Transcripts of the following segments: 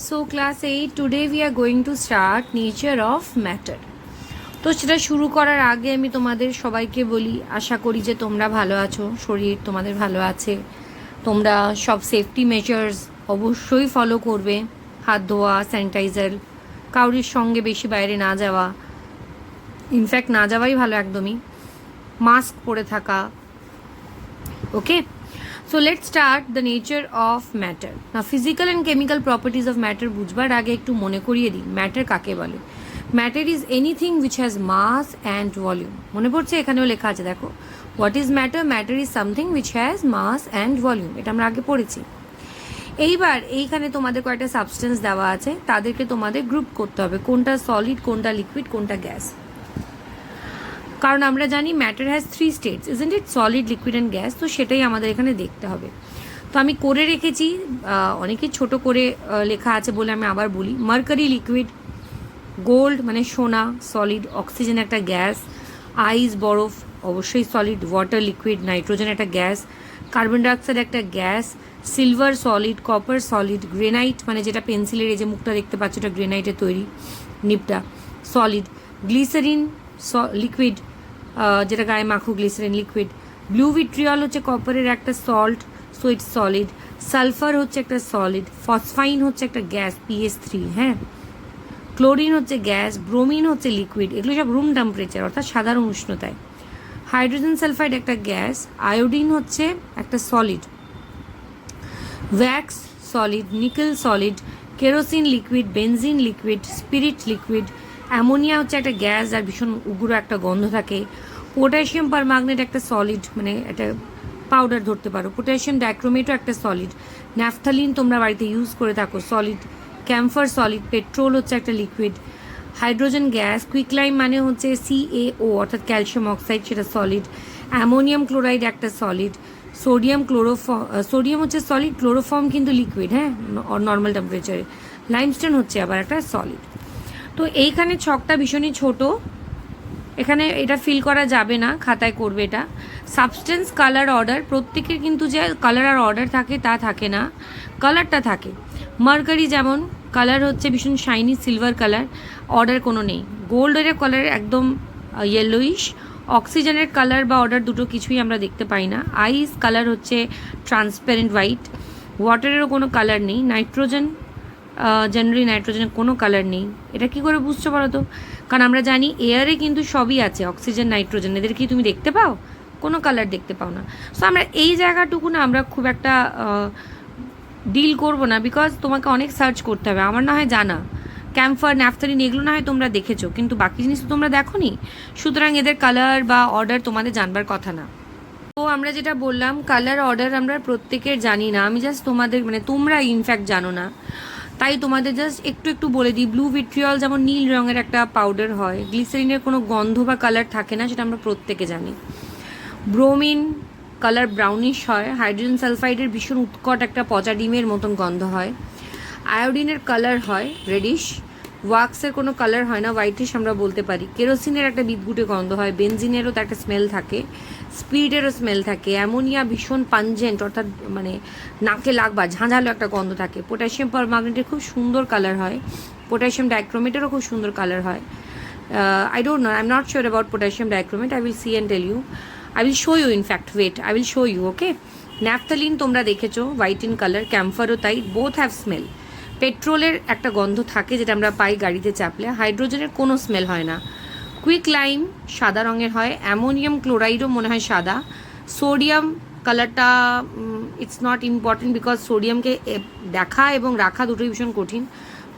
So class 8, today we are going to start nature of matter. তো সেটা শুরু করার আগে আমি তোমাদের সবাইকে বলি, আশা করি যে তোমরা ভালো আছো, শরীর তোমাদের ভালো আছে, তোমরা সব সেফটি মেজার্স অবশ্যই ফলো করবে। হাত ধোয়া, স্যানিটাইজার, কাউরির সঙ্গে বেশি বাইরে না যাওয়া, ইনফ্যাক্ট না যাওয়াই ভালো একদমই, মাস্ক পরে থাকা। ওকে, so let's start the nature of matter. Now physical and chemical properties of matter বুঝবার আগে একটু মনে করিয়ে দিই ম্যাটার কাকে বলে। Matter is anything which has mass and volume. মনে পড়ছে? এখানেও লেখা আছে, দেখো, what is matter? Matter is something which has mass and volume. এটা আমরা আগে পড়েছি। এইবার এইখানে তোমাদের কয়েকটা সাবস্টেন্স দেওয়া আছে, তাদেরকে তোমাদের গ্রুপ করতে হবে, কোনটা সলিড, কোনটা লিকুইড, কোনটা গ্যাস। কারণ আমরা জানি matter has 3 states, isn't it? Solid, liquid and gas. তো সেটাই আমাদের এখানে দেখতে হবে। তো আমি করে রেখেছি, অনেকে ছোট করে লেখা আছে বলে আমি আবার বলি। মার্কারি লিকুইড, গোল্ড মানে সোনা সলিড, অক্সিজেন একটা গ্যাস, আইস বরফ অবশ্যই সলিড, ওয়াটার লিকুইড, নাইট্রোজেন একটা গ্যাস, কার্বন ডাইঅক্সাইড একটা gas, silver solid, copper solid, granite মানে যেটা পেন্সিলের এই যে মুখটা দেখতে পাচ্ছ এটা গ্রেনাইটের তৈরি, নিপটা সলিড, গ্লিসারিন লিকুইড যেটা গায়ে মাখো, গ্লিসারিন লিকুইড, ব্লু ভিট্রিয়ল হচ্ছে কপারের একটা salt, so it's solid, sulphur হচ্ছে একটা সলিড, ফসফাইন হচ্ছে একটা গ্যাস PH3, হ্যাঁ, ক্লোরিন হচ্ছে গ্যাস, ব্রোমিন হচ্ছে লিকুইড, এগুলো সব রুম টেম্পারেচার অর্থাৎ সাধারণ উষ্ণতায়, হাইড্রোজেন সালফাইড একটা গ্যাস, আয়োডিন হচ্ছে একটা solid, Vax solid, nickel solid, kerosene liquid, benzene liquid, spirit liquid, ammonia হচ্ছে একটা গ্যাস আর ভীষণ উগ্র একটা গন্ধ থাকে, পটাশিয়াম পারম্যাঙ্গনেট একটা সলিড মানে একটা পাউডার ধরতে পারো, পটাশিয়াম ডাইক্রোমেটও একটা সলিড, ন্যাফথালিন তোমরা বাড়িতে ইউজ করে থাকো সলিড, ক্যাম্ফার সলিড, পেট্রোল হচ্ছে একটা লিকুইড, হাইড্রোজেন গ্যাস, কুইকলাইম মানে হচ্ছে CaO অর্থাৎ ক্যালসিয়াম অক্সাইড, সেটা সলিড, অ্যামোনিয়াম ক্লোরাইড একটা সলিড, সোডিয়াম হচ্ছে সলিড, ক্লোরোফর্ম কিন্তু লিকুইড, হ্যাঁ, নর্মাল টেম্পারেচারে, লাইমস্টোন হচ্ছে আবার একটা সলিড। তো এইখানে ছকটা ভীষণই ছোট, এখানে এটা ফিল করা যাবে না, খাতায় করবে এটা। সাবস্টেন্স, কালার, অর্ডার, প্রত্যেকের কিন্তু যে কালার আর অর্ডার থাকে তা থাকে না, কালারটা থাকে। মার্কারি যেমন কালার হচ্ছে ভীষণ শাইনি সিলভার কালার, অর্ডার কোনো নেই। গোল্ডের কালার একদম ইয়েলোইশ, অক্সিজেনের কালার বা অর্ডার দুটো কিছুই আমরা দেখতে পাই না। আইস কালার হচ্ছে ট্রান্সপারেন্ট হোয়াইট, ওয়াটারেরও কোনো কালার নেই। নাইট্রোজেন, জেনারেলি নাইট্রোজেনের কোনো কালার নেই। এটা কি করে বুঝতে পারো তো? কারণ আমরা জানি এয়ারে কিন্তু সবই আছে, অক্সিজেন, নাইট্রোজেন, এদের কি তুমি দেখতে পাও? কোনো কালার দেখতে পাও না। সো আমরা এই জায়গাটুকু না আমরা খুব একটা ডিল করবো না, বিকজ তোমাকে অনেক সার্চ করতে হবে। আমার না হয় জানা, ক্যাম্ফার, ন্যাফথালিন এগুলো না হয় তোমরা দেখেছো, কিন্তু বাকি জিনিস তো তোমরা দেখো নি, সুতরাং এদের কালার বা অর্ডার তোমাদের জানবার কথা না। তো আমরা যেটা বললাম, কালার অর্ডার আমরা প্রত্যেকের জানি না, আমি জাস্ট তোমাদের মানে তোমরা ইনফ্যাক্ট জানো না, তাই তোমাদের জাস্ট একটু একটু বলে দিই। ব্লু ভিট্রিয়ল যেমন নীল রঙের একটা পাউডার হয়, গ্লিসারিনের কোনো গন্ধ বা কালার থাকে না, সেটা আমরা প্রত্যেকে জানি। ব্রোমিন কালার ব্রাউনিশ হয়, হাইড্রোজেন সালফাইডের ভীষণ উৎকট একটা পচা ডিমের মতন গন্ধ হয়, আয়োডিনের কালার হয় রেডিশ, ওয়াক্সের কোনো কালার হয় না, হোয়াইটিশ আমরা বলতে পারি, কেরোসিনের একটা বিদগুটে গন্ধ হয়, বেনজিনেরও তো একটা স্মেল থাকে, স্পিরিটেরও স্মেল থাকে, অ্যামোনিয়া ভীষণ পাঞ্জেন্ট অর্থাৎ মানে নাকে লাগবা ঝাঁঝালো একটা গন্ধ থাকে, পটাশিয়াম পারম্যাঙ্গনেটের খুব সুন্দর কালার হয়, পটাশিয়াম ডাইক্রোমেটেরও খুব সুন্দর কালার হয়। I don't know, I'm not sure about potassium dichromate, I will see and tell you, I will show you, in fact, wait, I will show you, okay? Naphthalene তোমরা দেখেছো, white in colour, ক্যাম্ফারও তাই, both have smell. পেট্রোলের একটা গন্ধ থাকে যেটা আমরা পাই গাড়িতে চাপলে, হাইড্রোজেনের কোনো স্মেল হয় না। কুইক লাইম সাদা রঙের হয়, অ্যামোনিয়াম ক্লোরাইডও মনে হয় সাদা, সোডিয়াম কালারটা ইটস নট ইম্পর্টেন্ট বিকজ সোডিয়ামকে দেখা এবং রাখা দুটোই ভীষণ কঠিন।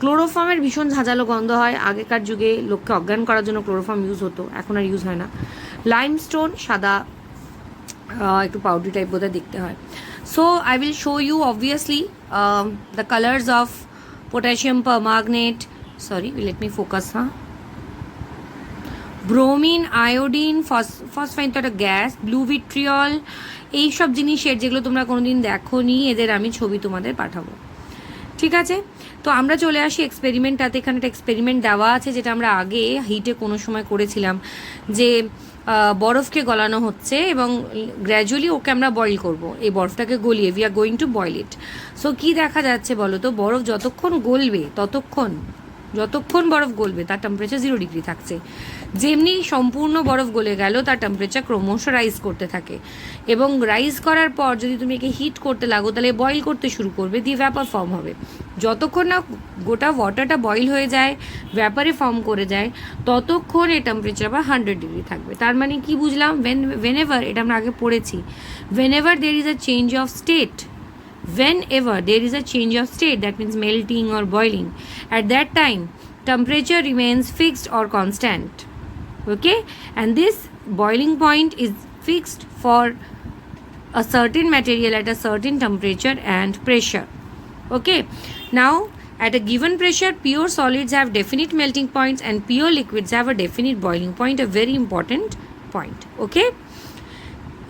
ক্লোরোফর্মের ভীষণ ঝাঁঝালো গন্ধ হয়, আগেকার যুগে লোককে অজ্ঞান করার জন্য ক্লোরোফর্ম ইউজ হতো, এখন আর ইউজ হয় না। লাইমস্টোন সাদা, একটু পাউডারি টাইপ বোধহয় দেখতে হয়। So I will show you obviously the colours of potassium permanganate, sorry, let me focus, bromine, iodine, phosphine তো একটা গ্যাস, ব্লু ভিট্রিয়ল, এইসব জিনিসের যেগুলো তোমরা কোনোদিন দেখো নি, এদের আমি ছবি তোমাদের পাঠাবো, ঠিক আছে? তো আমরা চলে আসি এক্সপেরিমেন্টটাতে। এখানে একটা এক্সপেরিমেন্ট দেওয়া আছে যেটা আমরা আগে হিটে কোনো সময় করেছিলাম, যে বরফকে গলানো হচ্ছে এবং গ্র্যাজুয়ালি ওকে আমরা বয়েল করব, এই বরফটাকে গলিয়ে we are going to boil it. So কী দেখা যাচ্ছে বলো তো, বরফ যতক্ষণ গলবে যতক্ষণ বরফ গলবে তার টেম্পারেচার 0 ডিগ্রি থাকছে। যেমনি সম্পূর্ণ বরফ গলে গেল তার টেম্পারেচার ক্রমশ রাইজ করতে থাকে, এবং রাইজ করার পর যদি তুমি একে হিট করতে লাগো তাহলে বয়েল করতে শুরু করবে, দিয়ে ভ্যাপার ফর্ম হবে। যতক্ষণ না গোটা ওয়াটারটা বয়েল হয়ে যায়, ভ্যাপারে ফর্ম করে যায়, ততক্ষণ এই টেম্পারেচার আবার 100 ডিগ্রি থাকবে। তার মানে কি বুঝলাম, whenever, এটা আমরা আগে পড়েছি, whenever there is a change of state, whenever there is a change of state, that means melting or boiling, at that time temperature remains fixed or constant. Okay, and this boiling point is fixed for a certain material at a certain temperature and pressure. Okay, now at a given pressure pure solids have definite melting points and pure liquids have a definite boiling point, a very important point. Okay,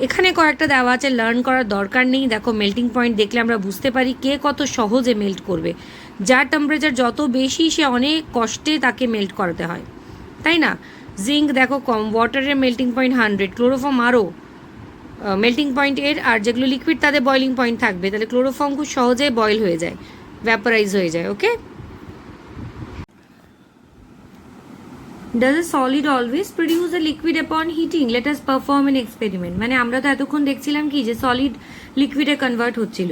এখানে কয়েকটা দেওয়া আছে, learn করার দরকার নেই। দেখো melting point দেখলে আমরা বুঝতে পারি কে কত সহজে মেল্ট করবে। যার টেম্পারেচার যত বেশি সে অনেক কষ্টে তাকে মেল্ট করাতে হয়, তাই না? জিঙ্ক দেখো কম, ওয়াটারের মেল্টিং পয়েন্ট 100, ক্লোরোফর্ম আরও মেল্টিং পয়েন্ট এর, আর যেগুলো লিকুইড তাদের বয়লিং পয়েন্ট থাকবে। তাহলে ক্লোরোফর্ম খুব সহজে বয়েল হয়ে যায়, ভ্যাপারাইজ হয়ে যায়। ওকে, Does a solid always produce a liquid upon heating? Let us perform an experiment. মানে আমরা তো এতক্ষণ দেখছিলাম কি যে সলিড লিকুইডে কনভার্ট হচ্ছিল,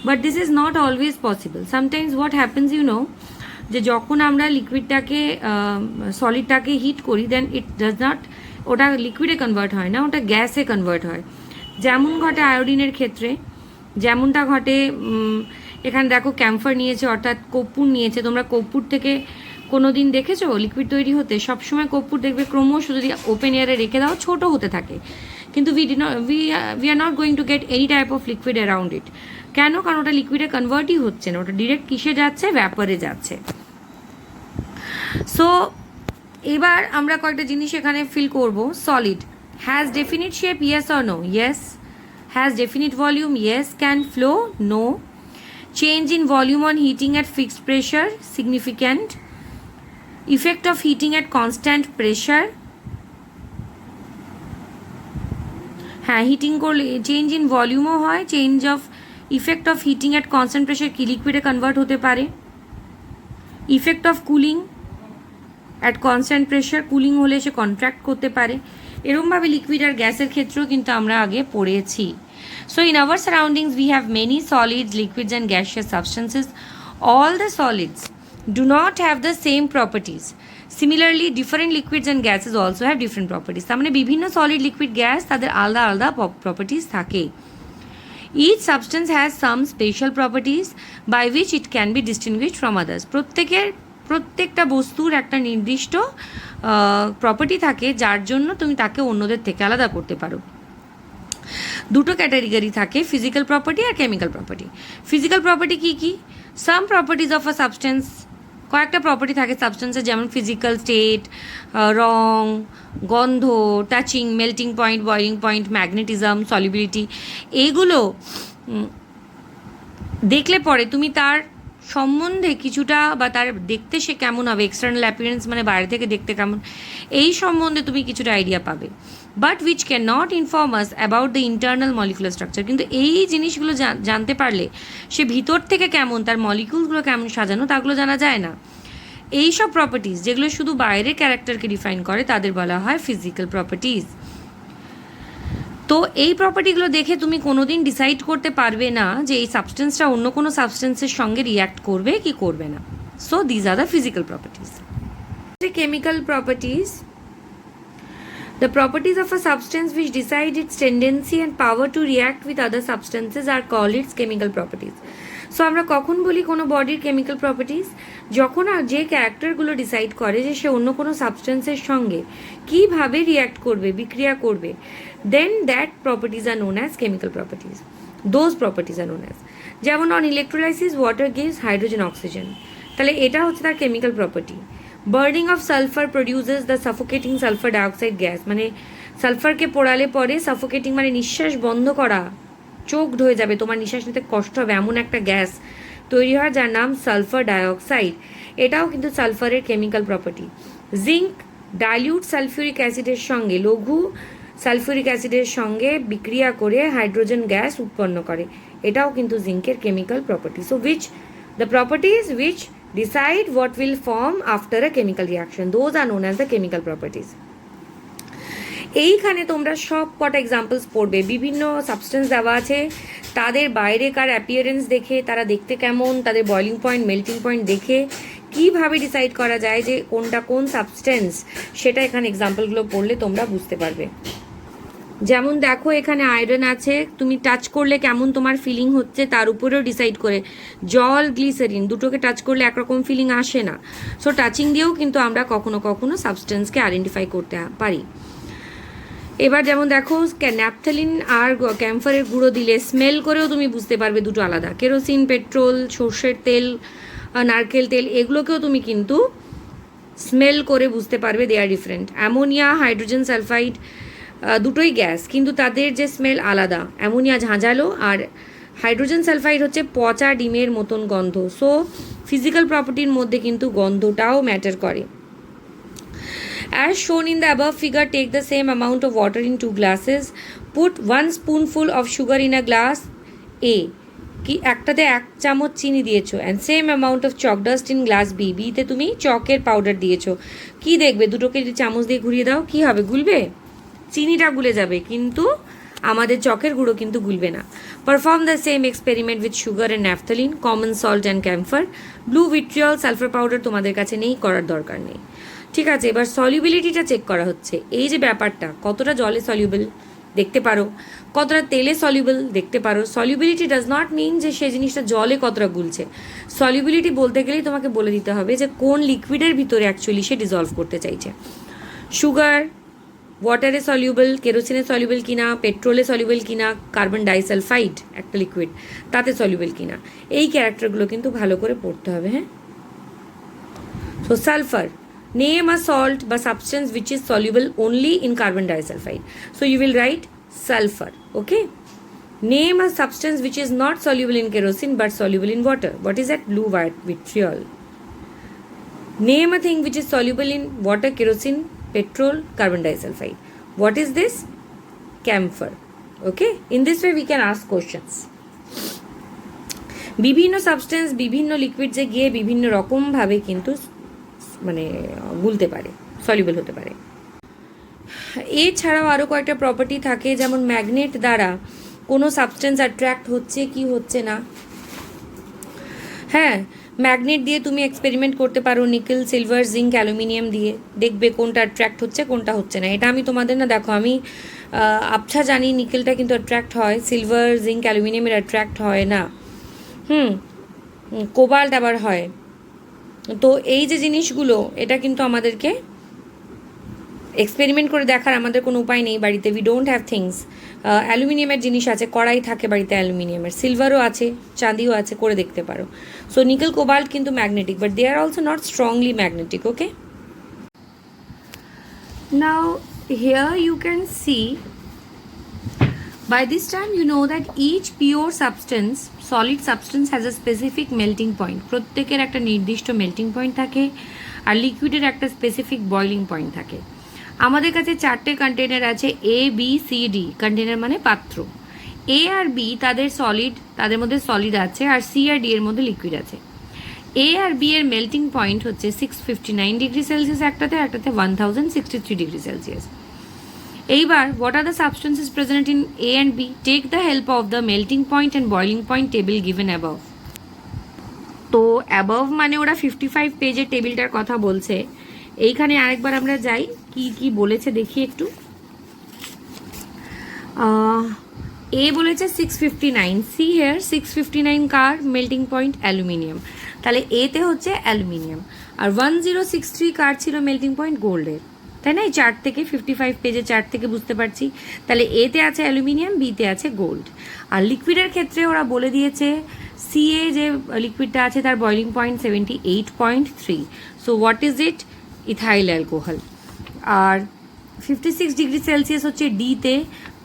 but this is not always possible. Sometimes what happens you know, যে যখন আমরা লিকুইডটাকে সলিডটাকে হিট করি দেন ইট ডাজ নট, ওটা লিকুইডে কনভার্ট হয় না, ওটা গ্যাসে কনভার্ট হয়। যেমন ঘটে আয়োডিনের ক্ষেত্রে, যেমনটা ঘটে এখানে দেখো ক্যাম্ফার নিয়েছে, অর্থাৎ কর্পূর নিয়েছে। তোমরা কর্পূর থেকে কোনো দিন দেখেছো লিকুইড তৈরি হতে? সবসময় কর্পূর দেখবে ক্রমশ যদি ওপেন এয়ারে রেখে দাও ছোট হতে থাকে, কিন্তু we are not going to get any type of liquid around ইট। কেন? কারণ ওটা লিকুইডে কনভার্টই হচ্ছে না, ওটা ডিরেক্ট কিসে যাচ্ছে? ভ্যাপারে যাচ্ছে। সো এবার আমরা কয়েকটা জিনিস এখানে ফিল করব। Solid has definite shape, yes or no? Yes. Has definite volume, yes. Can flow, no. Change in volume on heating at fixed pressure, significant. Effect of heating at constant pressure, হ্যাঁ heating করলে change in ভলিউমও হয়। Change of effect of heating at constant pressure কি লিকুইডে convert হতে পারে। Effect of cooling at constant pressure, cooling হলে সে কন্ট্রাক্ট করতে পারে। এরকমভাবে লিকুইড আর গ্যাসের ক্ষেত্রেও কিন্তু আমরা আগে পড়েছি। So in our surroundings we have many solids, liquids and gaseous substances. All the solids do not have the same properties. Similarly, different liquids and gases also have different properties. তার মানে বিভিন্ন solid, liquid, gas তাদের আলাদা আলাদা properties থাকে। Each substance has some special properties by which it can be distinguished from others. প্রত্যেকটা বস্তুর একটা নির্দিষ্ট প্রপার্টি থাকে যার জন্য তুমি তাকে অন্যদের থেকে আলাদা করতে পারো। দুটো ক্যাটাগরি থাকে, ফিজিক্যাল প্রপার্টি আর কেমিক্যাল প্রপার্টি। ফিজিক্যাল প্রপার্টি কি কি? সাম প্রপার্টিজ অফ আ সাবস্টেন্স, কয়েকটা প্রপার্টি থাকে সাবস্টেন্সের, যেমন ফিজিক্যাল স্টেট, রং, গন্ধ, touching, melting point, boiling point, magnetism, solubility. এইগুলো দেখলে পরে তুমি তার সম্বন্ধে কিছুটা, বা তার দেখতে সে কেমন হবে, এক্সটার্নাল অ্যাপিয়ারেন্স মানে বাইরে থেকে দেখতে কেমন, এই সম্বন্ধে তুমি কিছুটা আইডিয়া পাবে। But which can not inform us about the internal molecular structure. কিন্তু এই জিনিসগুলো জানতে পারলে সে ভিতর থেকে কেমন, তার মলিকুলগুলো কেমন সাজানো, তাগুলো জানা যায় না। এই সব প্রপার্টিজ যেগুলো শুধু বাইরের ক্যারেক্টারকে ডিফাইন করে তাদের বলা হয় ফিজিক্যাল প্রপার্টিজ। তো এই প্রপার্টিগুলো দেখে তুমি কোনোদিন ডিসাইড করতে পারবে না যে এই সাবস্টেন্সটা অন্য কোনো সাবস্টেন্সের সঙ্গে রিয়্যাক্ট করবে কি করবে না। So these are the physical properties. Chemical properties, the properties of a substance which decide its tendency and power to react with other substances are called its chemical properties. So আমরা কখন বলি কোনো বডির chemical properties? যখন যে ক্যারেক্টারগুলো decide করে যে সে অন্য কোনো সাবস্টেন্সের সঙ্গে কীভাবে রিয়্যাক্ট করবে, বিক্রিয়া করবে, then that properties are known as chemical properties. Those properties are known as, যেমন on electrolysis water gives hydrogen oxygen, তাহলে এটা হচ্ছে তার chemical property. Burning of sulphur produces the suffocating sulphur dioxide gas, মানে সালফারকে পোড়ালে পরে সাফোকেটিং মানে নিঃশ্বাস বন্ধ করা, চোখ হয়ে যাবে, তোমার নিঃশ্বাস নিতে কষ্ট হবে এমন একটা গ্যাস তৈরি হয় যার নাম সালফার ডাইঅক্সাইড। এটাও কিন্তু সালফারের chemical property. Zinc dilute sulphuric অ্যাসিডের সঙ্গে লঘু সালফিউরিক অ্যাসিডের সঙ্গে বিক্রিয়া করে হাইড্রোজেন গ্যাস উৎপন্ন করে, এটাও কিন্তু জিঙ্কের chemical property. So the properties which decide what will form after a chemical reaction, those are known as the chemical properties. এইখানে তোমরা সব কটা এক্সাম্পলস পড়বে, বিভিন্ন সাবস্টেন্স দেওয়া আছে, তাদের বাইরেকার অ্যাপিয়ারেন্স দেখে তারা দেখতে কেমন, তাদের বয়লিং পয়েন্ট মেল্টিং পয়েন্ট দেখে কীভাবে ডিসাইড করা যায় যে কোনটা কোন সাবস্টেন্স, সেটা এখানে এক্সাম্পলগুলো পড়লে তোমরা বুঝতে পারবে। যেমন দেখো এখানে আয়রন আছে, তুমি টাচ করলে কেমন তোমার ফিলিং হচ্ছে তার উপরেও ডিসাইড করে। জল, গ্লিসারিন দুটোকে টাচ করলে একরকম ফিলিং আসে না। সো টাচিং দিয়েও কিন্তু আমরা কখনো কখনো সাবস্টেন্সকে আইডেন্টিফাই করতে পারি। এবার যেমন দেখো ন্যাপথলিন আর ক্যাম্ফারের গুঁড়ো দিলে স্মেল করেও তুমি বুঝতে পারবে দুটো আলাদা। কেরোসিন, পেট্রোল, সর্ষের তেল, নারকেল তেল, এগুলোকেও তুমি কিন্তু স্মেল করে বুঝতে পারবে দে আর ডিফারেন্ট। অ্যামোনিয়া, হাইড্রোজেন সালফাইড দুটোই গ্যাস, কিন্তু তাদের যে স্মেল আলাদা। অ্যামোনিয়া ঝাঁঝালো আর হাইড্রোজেন সালফাইড হচ্ছে পচা ডিমের মতন গন্ধ। সো ফিজিক্যাল প্রপার্টির মধ্যে কিন্তু গন্ধটাও ম্যাটার করে। As shown in the above figure, take the same amount of water in 2 glasses. Put 1 spoonful of sugar in a glass A. কি একটাতে 1 চামচ চিনি দিয়েছো, and same amount of chalk dust in glass B. বিতে তুমি চকের powder দিয়েছো। কি দেখবে, দুটোকে যদি চামচ দিয়ে ঘুরিয়ে দাও কি হবে, গুলবে? চিনিটা গুলে যাবে, কিন্তু আমাদের চকের গুঁড়ো কিন্তু গুলবে না। Perform the same experiment with sugar and naphthalene, common salt and camphor. Blue vitriol, sulphur powder তোমাদের কাছে নেই, করার দরকার নেই। ঠিক আছে, এবার সলিউবিলিটিটা চেক করা হচ্ছে। এই যে ব্যাপারটা, কতটা জলে সলিউবল দেখতে পারো, কতটা তেলে সলিউবল দেখতে পারো। সলিউবিলিটি ডাজ নট মিন যে সেই জিনিসটা জলে কতটা গুলছে। সলিউবিলিটি বলতে গেলেই তোমাকে বলে দিতে হবে যে কোন লিকুইডের ভিতরে অ্যাকচুয়ালি সে ডিজলভ করতে চাইছে। সুগার ওয়াটারে সলিউবল, কেরোসিনে সলিউবল কিনা, পেট্রোলে সলিউবল কিনা, কার্বন ডাইসালফাইড একটা লিকুইড তাতে সলিউবল কিনা, এই ক্যারেক্টারগুলো কিন্তু ভালো করে পড়তে হবে। হ্যাঁ, so sulphur, name a salt বা substance which is soluble only in carbon disulfide. So you will write sulfur. Okay. Name a substance which is not soluble in kerosene but soluble in water. What is that? Blue white vitriol. Name a thing which is soluble in water, kerosene, petrol, carbon disulfide. What is this? Camphor. Okay. In this way we can ask questions. বিভিন্ন substance বিভিন্ন লিকুইডসে গিয়ে বিভিন্ন রকমভাবে কিন্তু মানে গুলতে পারে, soluble হতে পারে। এছাড়াও আরও কয়েকটা প্রপার্টি থাকে, যেমন ম্যাগনেট দ্বারা কোনো সাবস্টেন্স অ্যাট্রাক্ট হচ্ছে কি হচ্ছে না। হ্যাঁ, ম্যাগনেট দিয়ে তুমি এক্সপেরিমেন্ট করতে পারো, নিকেল, সিলভার, জিঙ্ক, অ্যালুমিনিয়াম দিয়ে, দেখবে কোনটা অ্যাট্রাক্ট হচ্ছে কোনটা হচ্ছে না। এটা আমি তোমাদের না, দেখো আমি আবছা জানি নিকেলটা কিন্তু অ্যাট্রাক্ট হয়, সিলভার, জিঙ্ক, অ্যালুমিনিয়ামের অ্যাট্রাক্ট হয় না। কোবাল্ট আবার হয়। তো এই যে জিনিসগুলো, এটা কিন্তু আমাদেরকে এক্সপেরিমেন্ট করে দেখার আমাদের কোনো উপায় নেই বাড়িতে। We don't have things. অ্যালুমিনিয়ামের জিনিস আছে, কড়াই থাকে বাড়িতে অ্যালুমিনিয়ামের, সিলভারও আছে, চাঁদিও আছে, করে দেখতে পারো। সো নিকেল, কোবাল্ট কিন্তু magnetic, but they are also not strongly magnetic. Okay, now here you can see, by this time you know that each pure substance, solid substance has a specific melting point. প্রত্যেকের একটা নির্দিষ্ট melting point থাকে, আর লিকুইডের একটা specific boiling point থাকে। আমাদের কাছে 4টে container আছে, A, B, C, D। Container মানে পাত্র। A আর B তাদের সলিড, তাদের মধ্যে সলিড আছে, আর C আর D এর মধ্যে লিকুইড আছে। A আর B এর মেল্টিং পয়েন্ট হচ্ছে 659 ডিগ্রি সেলসিয়াস একটাতে, একটাতে 1063 ডিগ্রি সেলসিয়াস। এইবার what are the substances present in A and B? Take the help of the melting point and boiling point table given above. তো above মানে ওরা 55 পেজের টেবিলটার কথা বলছে। এইখানে আরেকবার আমরা যাই, কি কি বলেছে দেখি একটু। A বলেছে 659, see here 659 car melting point? Aluminium. তাহলে A তে হচ্ছে অ্যালুমিনিয়াম, আর 1063 কার ছিল মেল্টিং পয়েন্ট? গোল্ডের। তাই না? এই চার্ট থেকে 55 পেজের চার্ট থেকে বুঝতে পারছি। তাহলে এতে আছে অ্যালুমিনিয়াম, বিতে আছে গোল্ড। আর লিকুইডের ক্ষেত্রে ওরা বলে দিয়েছে সিএ যে লিকুইডটা আছে তার boiling point 78.3। So what is it? Ethyl alcohol. আর 56 ডিগ্রি সেলসিয়াস হচ্ছে ডিতে।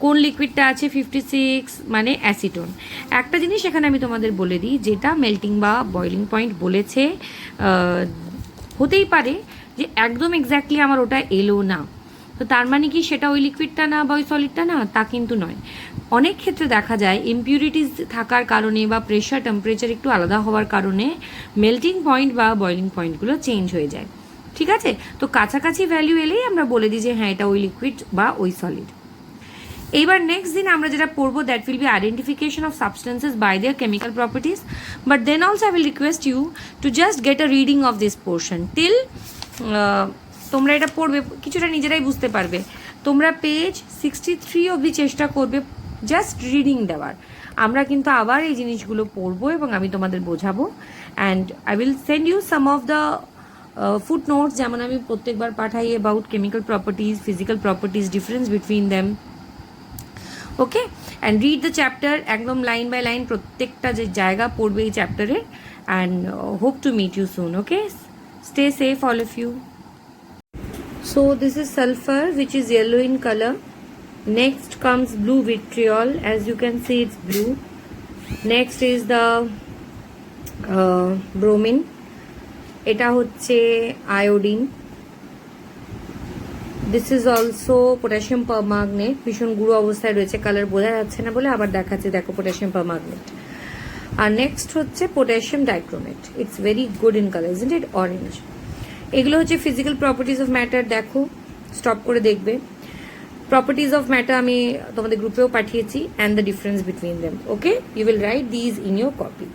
কোন লিকুইডটা আছে 56? মানে অ্যাসিটোন। একটা জিনিস এখানে আমি তোমাদের বলে দিই, যেটা মেল্টিং বা বয়লিং পয়েন্ট বলেছে, হতেই পারে যে একদম এক্স্যাক্টলি আমার ওটা এলো না, তো তার মানে কি সেটা ওই লিকুইডটা না বা ওই সলিডটা না, তা কিন্তু নয়। অনেক ক্ষেত্রে দেখা যায় ইমপিউরিটিস থাকার কারণে বা প্রেশার টেম্পারেচার একটু আলাদা হওয়ার কারণে মেল্টিং পয়েন্ট বা বয়লিং পয়েন্টগুলো চেঞ্জ হয়ে যায়। ঠিক আছে, তো কাছাকাছি ভ্যালু এলেই আমরা বলে দিই যে হ্যাঁ এটা ওই লিকুইড বা ওই সলিড। এইবার নেক্সট দিন আমরা যেটা পড়বো that will be identification of substances by their chemical properties, but then also I will request you to just get a reading of this portion till, তোমরা এটা পড়বে কিছুটা নিজেরাই বুঝতে পারবে। তোমরা পেজ 63 অবধি চেষ্টা করবে জাস্ট রিডিং দেওয়ার। আমরা কিন্তু আবার এই জিনিসগুলো পড়বো এবং আমি তোমাদের বোঝাবো, and I will send you some of the foot notes, যেমন আমি প্রত্যেকবার পাঠাই about chemical properties, physical properties, difference between them. Okay, and read the chapter, একদম লাইন বাই লাইন প্রত্যেকটা যে জায়গা পড়বে এই চ্যাপ্টারে, and hope to meet you soon. Okay, stay safe all of you. So this is sulfur, which is yellow in color. Next comes blue vitriol, as you can see it's blue. Next is the bromine, এটা হচ্ছে iodine. This is also potassium permanganate, ভীষণ গুঁড়ো অবস্থায় রয়েছে, colour বোঝা যাচ্ছে না বলে আবার দেখাচ্ছি, দেখো potassium permanganate. আর নেক্সট হচ্ছে potassium dichromate, it's very good in color, isn't it? Orange. এগুলো হচ্ছে ফিজিক্যাল প্রপার্টিজ অফ ম্যাটার। দেখো স্টপ করে দেখবে, প্রপার্টিজ অফ ম্যাটার আমি তোমাদের গ্রুপেও পাঠিয়েছি, and the difference between them. Okay, you will write these in your copy.